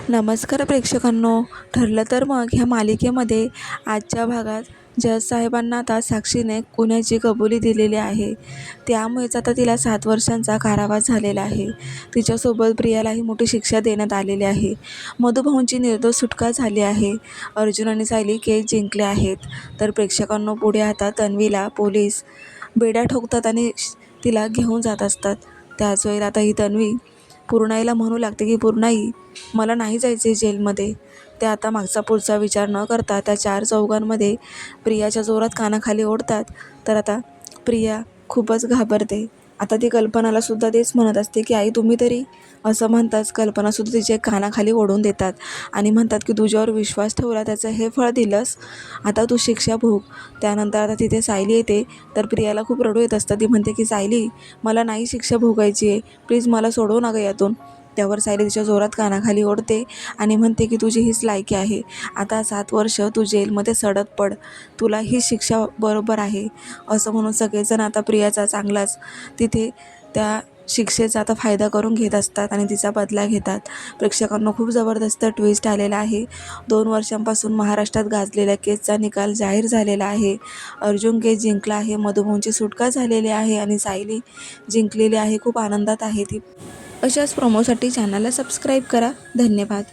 नमस्कार प्रेक्षकांनो. ठरलं तर मग ह्या मालिकेमध्ये आजच्या भागात जज साहेबांना आता साक्षीने गुन्ह्याची कबुली दिलेली आहे. त्यामुळेच आता तिला 7 वर्षांचा कारावास झालेला आहे. तिच्यासोबत प्रियालाही मोठी शिक्षा देण्यात आलेली आहे. मधुभाऊंची निर्दोष सुटका झाली आहे. अर्जुन आणि सायली केस जिंकले आहेत. तर प्रेक्षकांनो, पुढे आता तन्वीला पोलीस बेड्या ठोकतात आणि तिला घेऊन जात असतात. त्याच वेळेला आता ही तन्वी पूर्णाईला म्हणू लागते की पूर्णाई, मला नाही जायचे जेलमध्ये. त्या आता मागचा पुढचा विचार न करता त्या 4 चौघांमध्ये प्रियाच्या जोरात कानाखाली ओढतात. तर आता प्रिया खूपच घाबरते. आता ती कल्पनाला सुद्धा तेच म्हणत असते की आई तुम्ही तरी, असं म्हणताच कल्पनासुद्धा तिच्या कानाखाली ओढून देतात आणि म्हणतात की तुझ्यावर विश्वास ठेवला, त्याचं हे फळ दिलंस, आता तू शिक्षा भोग. त्यानंतर आता तिथे सायली येते. तर प्रियाला खूप रडू येत असतं. ती म्हणते की सायली, मला नाही शिक्षा भोगायची आहे, प्लीज मला सोडवू नका यातून. त्यावर सायली तिच्या जोरात कानाखाली ओढते आणि म्हणते की तुझी हीच लायकी आहे, आता 7 वर्ष तू जेलमध्ये सडत पड, तुला ही शिक्षा बरोबर आहे. असं म्हणून सगळेजण आता प्रियाचा चांगलाच तिथे त्या शिक्षेचा आता फायदा करून घेत असतात आणि तिचा बदला घेतात. प्रेक्षकांना खूप जबरदस्त ट्विस्ट आलेला आहे. 2 वर्षांपासून महाराष्ट्रात गाजलेल्या केसचा निकाल जाहीर झालेला आहे. अर्जुन केस जिंकला आहे, मधुभाऊंची सुटका झालेली आहे आणि सायली जिंकलेली आहे. खूप आनंदात आहे ती. अशाच प्रोमोसाठी चॅनलला सबस्क्राईब करा. धन्यवाद.